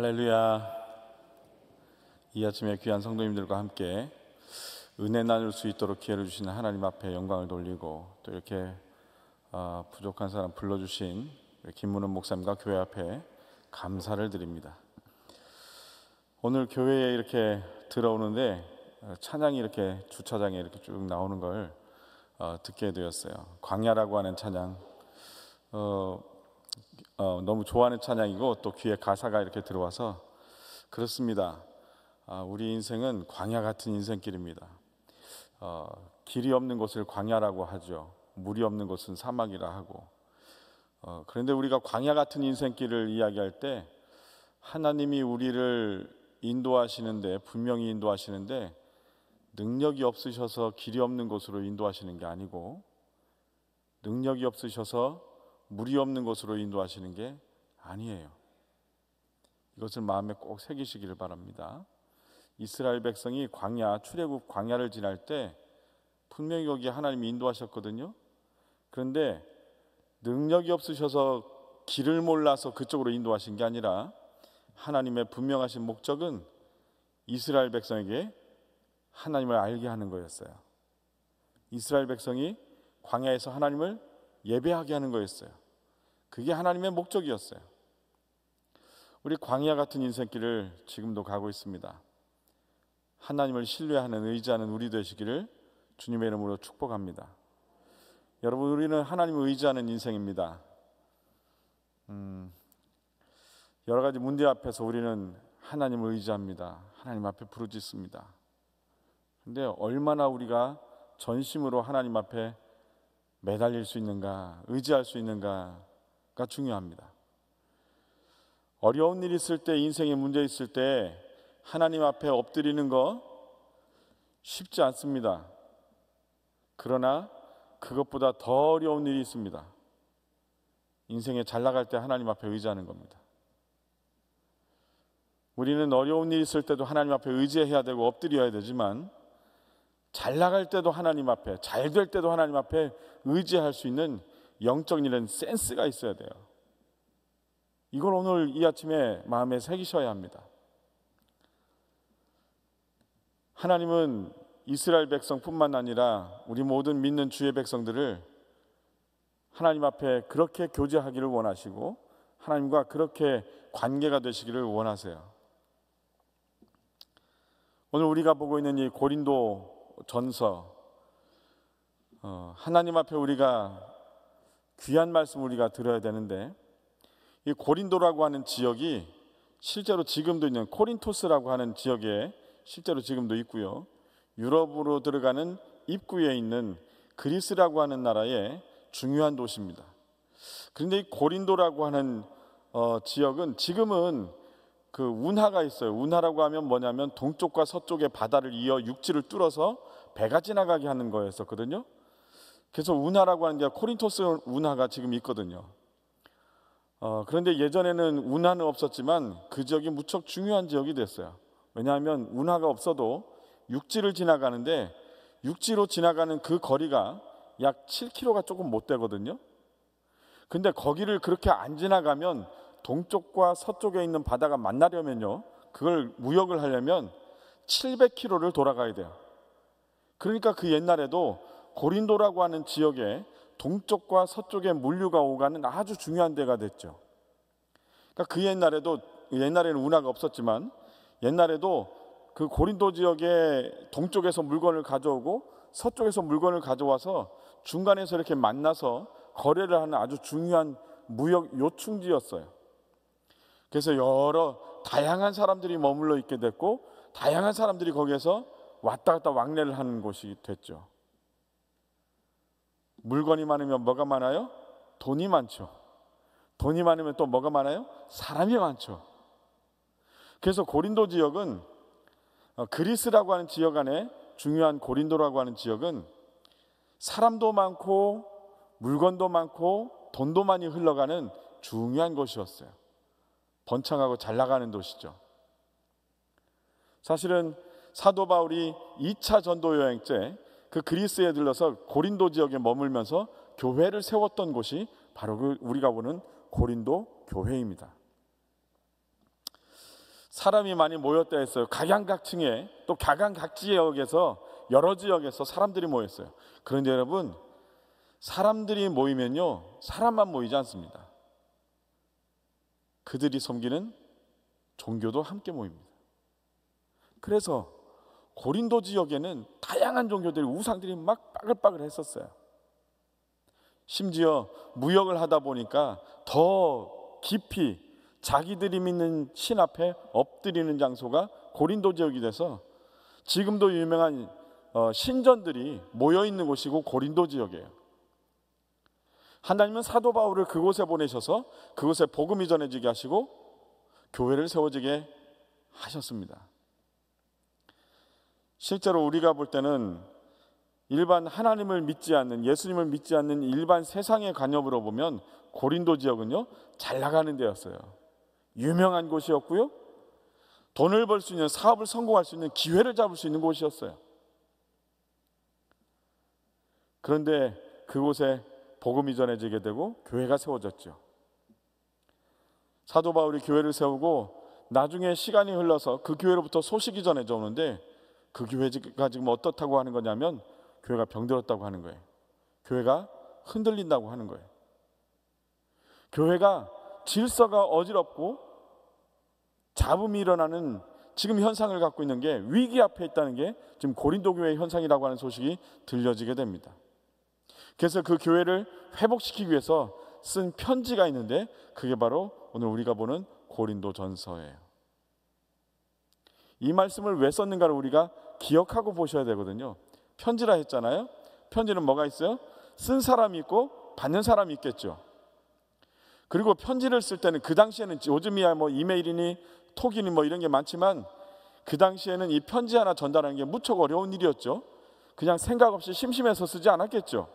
할렐루야. 이 아침에 귀한 성도님들과 함께 은혜 나눌 수 있도록 기회를 주시는 하나님 앞에 영광을 돌리고, 또 이렇게 부족한 사람 불러주신 김문은 목사님과 교회 앞에 감사를 드립니다. 오늘 교회에 이렇게 들어오는데 찬양이 이렇게 주차장에 이렇게 쭉 나오는 걸 듣게 되었어요. 광야라고 하는 찬양, 너무 좋아하는 찬양이고, 또 귀에 가사가 이렇게 들어와서 그렇습니다. 우리 인생은 광야 같은 인생길입니다. 길이 없는 곳을 광야라고 하죠. 물이 없는 곳은 사막이라 하고. 그런데 우리가 광야 같은 인생길을 이야기할 때 하나님이 우리를 인도하시는데, 분명히 인도하시는데, 능력이 없으셔서 길이 없는 곳으로 인도하시는 게 아니고, 능력이 없으셔서 물이 없는 곳으로 인도하시는 게 아니에요. 이것을 마음에 꼭 새기시기를 바랍니다. 이스라엘 백성이 출애굽 광야를 지날 때 분명히 여기 하나님이 인도하셨거든요. 그런데 능력이 없으셔서 길을 몰라서 그쪽으로 인도하신 게 아니라, 하나님의 분명하신 목적은 이스라엘 백성에게 하나님을 알게 하는 거였어요. 이스라엘 백성이 광야에서 하나님을 예배하게 하는 거였어요. 그게 하나님의 목적이었어요. 우리 광야 같은 인생길을 지금도 가고 있습니다. 하나님을 신뢰하는, 의지하는 우리 되시기를 주님의 이름으로 축복합니다. 여러분, 우리는 하나님을 의지하는 인생입니다. 여러 가지 문제 앞에서 우리는 하나님을 의지합니다. 하나님 앞에 부르짖습니다. 그런데 얼마나 우리가 전심으로 하나님 앞에 매달릴 수 있는가, 의지할 수 있는가가 중요합니다. 어려운 일 있을 때, 인생에 문제 있을 때 하나님 앞에 엎드리는 거 쉽지 않습니다. 그러나 그것보다 더 어려운 일이 있습니다. 인생에 잘 나갈 때 하나님 앞에 의지하는 겁니다. 우리는 어려운 일 있을 때도 하나님 앞에 의지해야 되고 엎드려야 되지만, 잘 나갈 때도 하나님 앞에, 잘 될 때도 하나님 앞에 의지할 수 있는 영적인 이런 센스가 있어야 돼요. 이걸 오늘 이 아침에 마음에 새기셔야 합니다. 하나님은 이스라엘 백성뿐만 아니라 우리 모든 믿는 주의 백성들을 하나님 앞에 그렇게 교제하기를 원하시고, 하나님과 그렇게 관계가 되시기를 원하세요. 오늘 우리가 보고 있는 이 고린도 전서, 하나님 앞에 우리가 귀한 말씀 우리가 들어야 되는데, 이 고린도라고 하는 지역이 실제로 지금도 있는 코린토스라고 하는 지역에 실제로 지금도 있고요, 유럽으로 들어가는 입구에 있는 그리스라고 하는 나라의 중요한 도시입니다. 그런데 이 고린도라고 하는 지역은 지금은 그 운하가 있어요. 운하라고 하면 뭐냐면 동쪽과 서쪽의 바다를 이어 육지를 뚫어서 배가 지나가게 하는 거였었거든요. 그래서 운하라고 하는 게 코린토스 운하가 지금 있거든요. 그런데 예전에는 운하는 없었지만 그 지역이 무척 중요한 지역이 됐어요. 왜냐하면 운하가 없어도 육지를 지나가는데, 육지로 지나가는 그 거리가 약 7km가 조금 못 되거든요. 근데 거기를 그렇게 안 지나가면 동쪽과 서쪽에 있는 바다가 만나려면요, 그걸 무역을 하려면 700km를 돌아가야 돼요. 그러니까 그 옛날에도 고린도라고 하는 지역에 동쪽과 서쪽의 물류가 오가는 아주 중요한 데가 됐죠. 그러니까 그 옛날에는 운하가 없었지만, 옛날에도 그 고린도 지역의 동쪽에서 물건을 가져오고 서쪽에서 물건을 가져와서 중간에서 이렇게 만나서 거래를 하는 아주 중요한 무역 요충지였어요. 그래서 여러 다양한 사람들이 머물러 있게 됐고, 다양한 사람들이 거기에서 왔다 갔다 왕래를 하는 곳이 됐죠. 물건이 많으면 뭐가 많아요? 돈이 많죠. 돈이 많으면 또 뭐가 많아요? 사람이 많죠. 그래서 고린도 지역은, 그리스라고 하는 지역 안에 중요한 고린도라고 하는 지역은 사람도 많고 물건도 많고 돈도 많이 흘러가는 중요한 곳이었어요. 번창하고 잘 나가는 도시죠. 사실은 사도 바울이 2차 전도 여행 때 그 그리스에 들러서 고린도 지역에 머물면서 교회를 세웠던 곳이 바로 그 우리가 보는 고린도 교회입니다. 사람이 많이 모였다 했어요. 각양각층에 또 각양각지역에서 여러 지역에서 사람들이 모였어요. 그런데 여러분, 사람들이 모이면요, 사람만 모이지 않습니다. 그들이 섬기는 종교도 함께 모입니다. 그래서 고린도 지역에는 다양한 종교들이, 우상들이 막 빠글빠글 했었어요. 심지어 무역을 하다 보니까 더 깊이 자기들이 믿는 신 앞에 엎드리는 장소가 고린도 지역이 돼서 지금도 유명한 신전들이 모여있는 곳이고 고린도 지역이에요. 하나님은 사도 바울을 그곳에 보내셔서 그곳에 복음이 전해지게 하시고 교회를 세워지게 하셨습니다. 실제로 우리가 볼 때는 일반 하나님을 믿지 않는, 예수님을 믿지 않는 일반 세상의 관념으로 보면 고린도 지역은요, 잘 나가는 데였어요. 유명한 곳이었고요, 돈을 벌 수 있는, 사업을 성공할 수 있는 기회를 잡을 수 있는 곳이었어요. 그런데 그곳에 복음이 전해지게 되고 교회가 세워졌죠. 사도 바울이 교회를 세우고 나중에 시간이 흘러서 그 교회로부터 소식이 전해져 오는데, 그 교회가 지금 어떻다고 하는 거냐면 교회가 병들었다고 하는 거예요. 교회가 흔들린다고 하는 거예요. 교회가 질서가 어지럽고 잡음이 일어나는 지금 현상을 갖고 있는 게, 위기 앞에 있다는 게 지금 고린도 교회의 현상이라고 하는 소식이 들려지게 됩니다. 그래서 그 교회를 회복시키기 위해서 쓴 편지가 있는데, 그게 바로 오늘 우리가 보는 고린도 전서예요. 이 말씀을 왜 썼는가를 우리가 기억하고 보셔야 되거든요. 편지라 했잖아요. 편지는 뭐가 있어요? 쓴 사람이 있고 받는 사람이 있겠죠. 그리고 편지를 쓸 때는, 그 당시에는 요즘이야 뭐 이메일이니 톡이니 뭐 이런 게 많지만, 그 당시에는 이 편지 하나 전달하는 게 무척 어려운 일이었죠. 그냥 생각 없이 심심해서 쓰지 않았겠죠.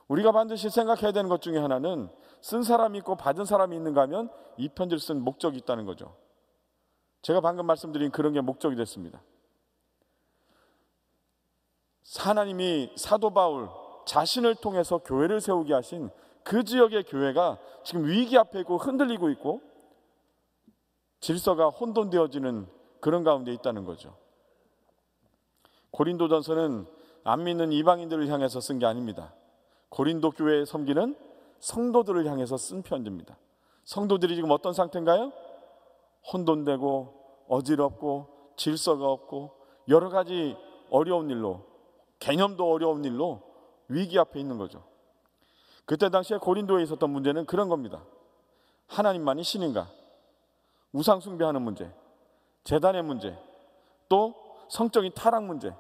우리가 반드시 생각해야 되는 것 중에 하나는, 쓴 사람이 있고 받은 사람이 있는가 하면 이 편지를 쓴 목적이 있다는 거죠. 제가 방금 말씀드린 그런 게 목적이 됐습니다. 하나님이 사도 바울 자신을 통해서 교회를 세우게 하신 그 지역의 교회가 지금 위기 앞에 있고 흔들리고 있고 질서가 혼돈되어지는 그런 가운데 있다는 거죠. 고린도전서는 안 믿는 이방인들을 향해서 쓴 게 아닙니다. 고린도 교회에 섬기는 성도들을 향해서 쓴 편지입니다. 성도들이 지금 어떤 상태인가요? 혼돈되고 어지럽고 질서가 없고 여러 가지 어려운 일로, 개념도 어려운 일로 위기 앞에 있는 거죠. 그때 당시에 고린도에 있었던 문제는 그런 겁니다. 하나님만이 신인가? 우상 숭배하는 문제, 제단의 문제, 또 성적인 타락 문제,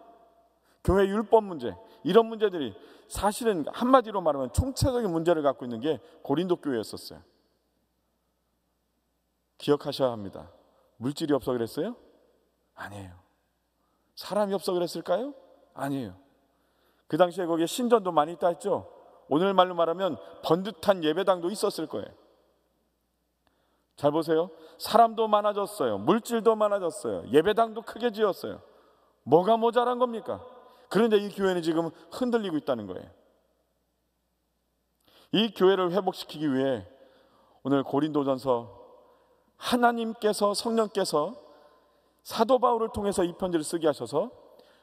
교회 율법 문제, 이런 문제들이 사실은 한마디로 말하면 총체적인 문제를 갖고 있는 게 고린도 교회였었어요. 기억하셔야 합니다. 물질이 없어 그랬어요? 아니에요. 사람이 없어 그랬을까요? 아니에요. 그 당시에 거기에 신전도 많이 있다 했죠. 오늘 말로 말하면 번듯한 예배당도 있었을 거예요. 잘 보세요. 사람도 많아졌어요. 물질도 많아졌어요. 예배당도 크게 지었어요. 뭐가 모자란 겁니까? 그런데 이 교회는 지금 흔들리고 있다는 거예요. 이 교회를 회복시키기 위해 오늘 고린도전서, 하나님께서, 성령께서 사도 바울을 통해서 이 편지를 쓰게 하셔서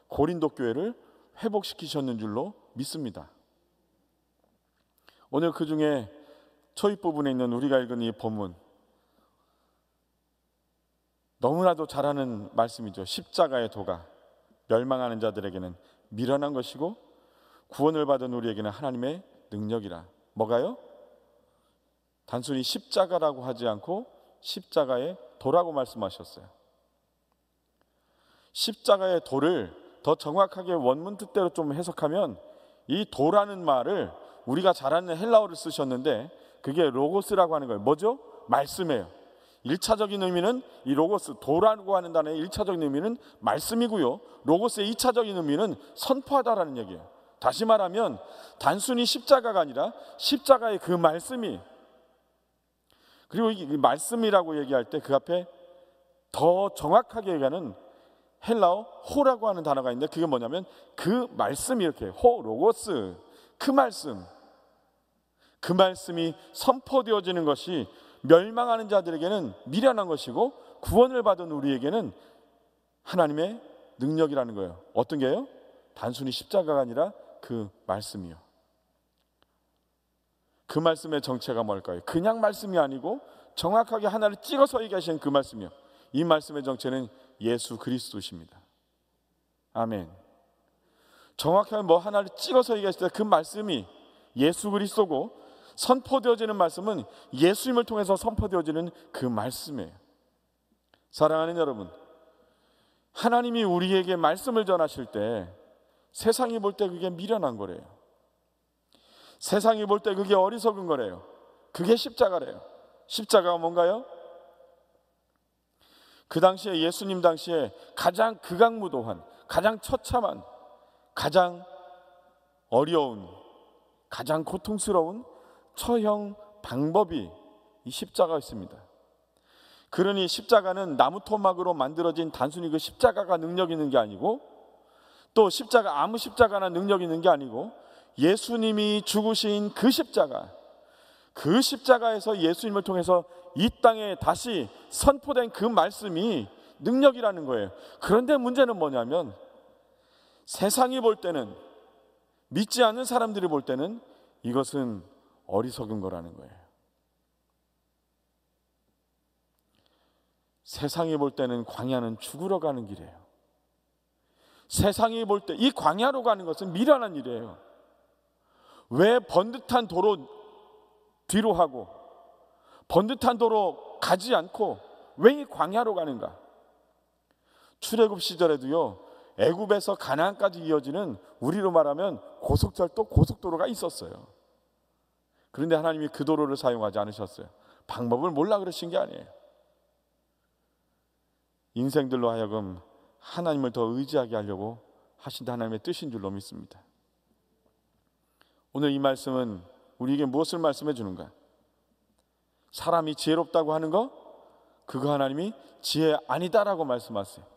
고린도 교회를 회복시키셨는 줄로 믿습니다. 오늘 그 중에 초입 부분에 있는 우리가 읽은 이 본문, 너무나도 잘 아는 말씀이죠. 십자가의 도가 멸망하는 자들에게는 미련한 것이고 구원을 받은 우리에게는 하나님의 능력이라. 뭐가요? 단순히 십자가라고 하지 않고 십자가의 도라고 말씀하셨어요. 십자가의 도를 더 정확하게 원문 뜻대로 좀 해석하면, 이 도라는 말을 우리가 잘 아는 헬라어를 쓰셨는데 그게 로고스라고 하는 거예요. 뭐죠? 말씀이에요. 1차적인 의미는 이 로고스, 도라고 하는 단어의 1차적인 의미는 말씀이고요, 로고스의 2차적인 의미는 선포하다라는 얘기예요. 다시 말하면 단순히 십자가가 아니라 십자가의 그 말씀이, 그리고 이 말씀이라고 얘기할 때 그 앞에 더 정확하게 얘기하는 헬라어 호라고 하는 단어가 있는데, 그게 뭐냐면 그 말씀이, 이렇게 호, 로고스, 그 말씀, 그 말씀이 선포되어지는 것이 멸망하는 자들에게는 미련한 것이고 구원을 받은 우리에게는 하나님의 능력이라는 거예요. 어떤 게요? 단순히 십자가가 아니라 그 말씀이요. 그 말씀의 정체가 뭘까요? 그냥 말씀이 아니고 정확하게 하나를 찍어서 얘기하시는 그 말씀이요. 이 말씀의 정체는 예수 그리스도십니다. 아멘. 정확하게 뭐 하나를 찍어서 얘기하실 때 그 말씀이 예수 그리스도고, 선포되어지는 말씀은 예수님을 통해서 선포되어지는 그 말씀이에요. 사랑하는 여러분, 하나님이 우리에게 말씀을 전하실 때 세상이 볼 때 그게 미련한 거래요. 세상이 볼 때 그게 어리석은 거래요. 그게 십자가래요. 십자가가 뭔가요? 그 당시에, 예수님 당시에 가장 극악무도한, 가장 처참한, 가장 어려운, 가장 고통스러운 처형 방법이 이 십자가였습니다. 그러니 십자가는 나무 토막으로 만들어진 단순히 그 십자가가 능력 있는 게 아니고, 또 십자가, 아무 십자가나 능력 있는 게 아니고, 예수님이 죽으신 그 십자가, 그 십자가에서 예수님을 통해서 이 땅에 다시 선포된 그 말씀이 능력이라는 거예요. 그런데 문제는 뭐냐면, 세상이 볼 때는, 믿지 않는 사람들이 볼 때는 이것은 어리석은 거라는 거예요. 세상이 볼 때는 광야는 죽으러 가는 길이에요. 세상이 볼 때 이 광야로 가는 것은 미련한 일이에요. 왜 번듯한 도로 뒤로 하고 번듯한 도로 가지 않고 왜 이 광야로 가는가? 출애굽 시절에도요, 애굽에서 가나안까지 이어지는, 우리로 말하면 고속철도, 고속도로가 있었어요. 그런데 하나님이 그 도로를 사용하지 않으셨어요. 방법을 몰라 그러신 게 아니에요. 인생들로 하여금 하나님을 더 의지하게 하려고 하신 하나님의 뜻인 줄로 믿습니다. 오늘 이 말씀은 우리에게 무엇을 말씀해 주는가? 사람이 지혜롭다고 하는 거, 그거 하나님이 지혜 아니다라고 말씀하세요.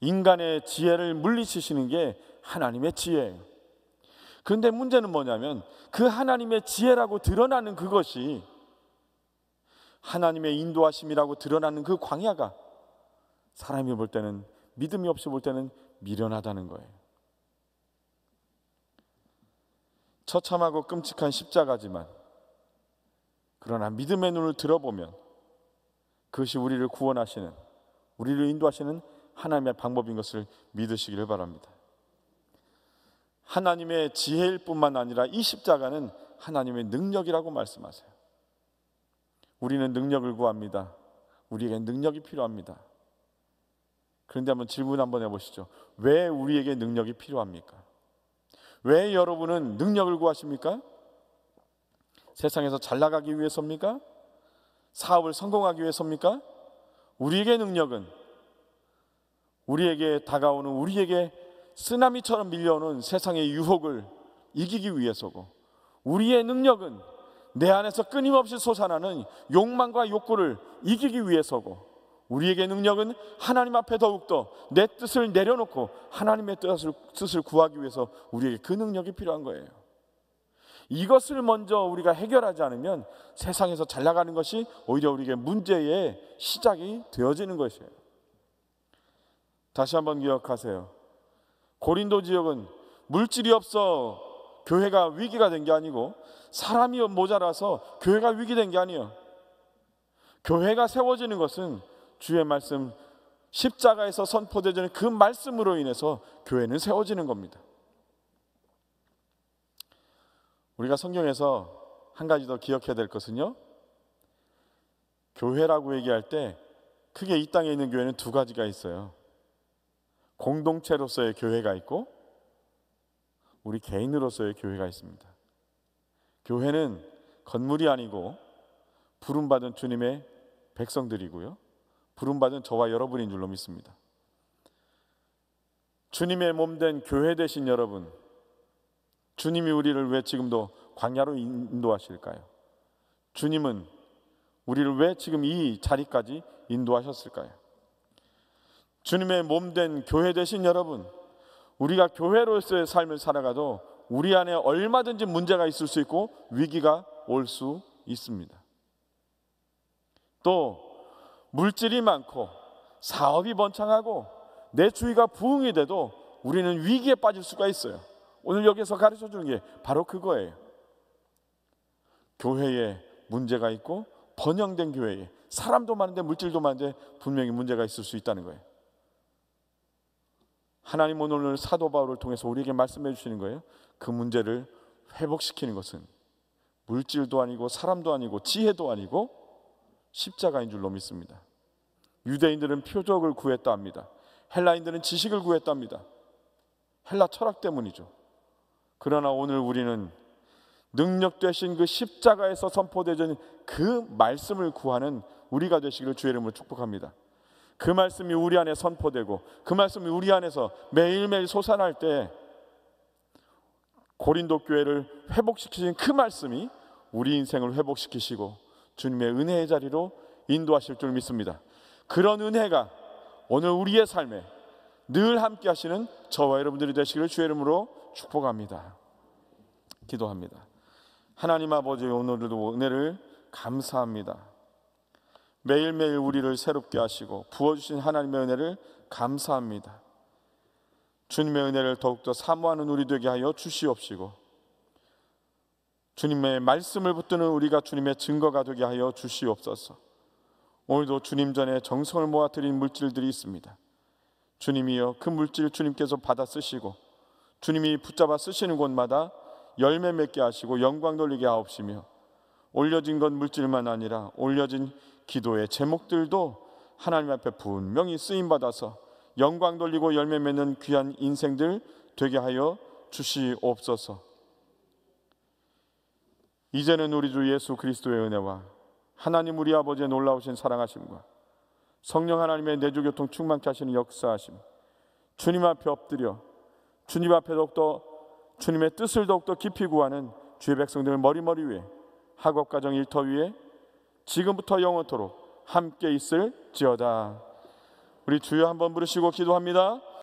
인간의 지혜를 물리치시는 게 하나님의 지혜예요. 그런데 문제는 뭐냐면, 그 하나님의 지혜라고 드러나는 그것이, 하나님의 인도하심이라고 드러나는 그 광야가 사람이 볼 때는, 믿음이 없이 볼 때는 미련하다는 거예요. 처참하고 끔찍한 십자가지만, 그러나 믿음의 눈을 들어보면 그것이 우리를 구원하시는, 우리를 인도하시는 하나님의 방법인 것을 믿으시기를 바랍니다. 하나님의 지혜일 뿐만 아니라 이 십자가는 하나님의 능력이라고 말씀하세요. 우리는 능력을 구합니다. 우리에게 능력이 필요합니다. 그런데 한번 질문 한번 해보시죠. 왜 우리에게 능력이 필요합니까? 왜 여러분은 능력을 구하십니까? 세상에서 잘 나가기 위해서입니까? 사업을 성공하기 위해서입니까? 우리에게 능력은 우리에게 다가오는, 우리에게 쓰나미처럼 밀려오는 세상의 유혹을 이기기 위해서고, 우리의 능력은 내 안에서 끊임없이 솟아나는 욕망과 욕구를 이기기 위해서고, 우리에게 능력은 하나님 앞에 더욱더 내 뜻을 내려놓고 하나님의 뜻을 구하기 위해서 우리에게 그 능력이 필요한 거예요. 이것을 먼저 우리가 해결하지 않으면 세상에서 잘 나가는 것이 오히려 우리에게 문제의 시작이 되어지는 것이에요. 다시 한번 기억하세요. 고린도 지역은 물질이 없어 교회가 위기가 된 게 아니고, 사람이 모자라서 교회가 위기된 게 아니에요. 교회가 세워지는 것은 주의 말씀, 십자가에서 선포되는 그 말씀으로 인해서 교회는 세워지는 겁니다. 우리가 성경에서 한 가지 더 기억해야 될 것은요, 교회라고 얘기할 때 크게 이 땅에 있는 교회는 두 가지가 있어요. 공동체로서의 교회가 있고 우리 개인으로서의 교회가 있습니다. 교회는 건물이 아니고 부름받은 주님의 백성들이고요, 부름받은 저와 여러분인 줄로 믿습니다. 주님의 몸된 교회 되신 여러분, 주님이 우리를 왜 지금도 광야로 인도하실까요? 주님은 우리를 왜 지금 이 자리까지 인도하셨을까요? 주님의 몸된 교회 되신 여러분, 우리가 교회로서의 삶을 살아가도 우리 안에 얼마든지 문제가 있을 수 있고 위기가 올 수 있습니다. 또 물질이 많고 사업이 번창하고 내 주위가 부흥이 돼도 우리는 위기에 빠질 수가 있어요. 오늘 여기서 가르쳐 주는 게 바로 그거예요. 교회에 문제가 있고 번영된 교회에 사람도 많은데 물질도 많은데 분명히 문제가 있을 수 있다는 거예요. 하나님 오늘 사도 바울을 통해서 우리에게 말씀해 주시는 거예요. 그 문제를 회복시키는 것은 물질도 아니고 사람도 아니고 지혜도 아니고 십자가인 줄로 믿습니다. 유대인들은 표적을 구했다 합니다. 헬라인들은 지식을 구했다 합니다. 헬라 철학 때문이죠. 그러나 오늘 우리는 능력 되신 그 십자가에서 선포되는 그 말씀을 구하는 우리가 되시기를 주의 이름으로 축복합니다. 그 말씀이 우리 안에 선포되고 그 말씀이 우리 안에서 매일매일 솟아날 때 고린도 교회를 회복시키신 그 말씀이 우리 인생을 회복시키시고 주님의 은혜의 자리로 인도하실 줄 믿습니다. 그런 은혜가 오늘 우리의 삶에 늘 함께 하시는 저와 여러분들이 되시기를 주의 이름으로 축복합니다. 기도합니다. 하나님 아버지, 오늘도 은혜를 감사합니다. 매일매일 우리를 새롭게 하시고 부어주신 하나님의 은혜를 감사합니다. 주님의 은혜를 더욱더 사모하는 우리 되게 하여 주시옵시고 주님의 말씀을 붙드는 우리가 주님의 증거가 되게 하여 주시옵소서. 오늘도 주님 전에 정성을 모아 드린 물질들이 있습니다. 주님이여 그 물질 주님께서 받아 쓰시고 주님이 붙잡아 쓰시는 곳마다 열매 맺게 하시고 영광 돌리게 하옵시며 올려진 건 물질만 아니라 올려진 기도의 제목들도 하나님 앞에 분명히 쓰임받아서 영광 돌리고 열매 맺는 귀한 인생들 되게 하여 주시옵소서. 이제는 우리 주 예수 그리스도의 은혜와 하나님 우리 아버지의 놀라우신 사랑하심과 성령 하나님의 내주교통 충만케 하시는 역사하심, 주님 앞에 엎드려 주님 앞에 더욱더 주님의 뜻을 더욱더 깊이 구하는 주의 백성들 머리머리 위에 학업가정 일터 위에 지금부터 영원토록 함께 있을지어다. 우리 주여 한번 부르시고 기도합니다.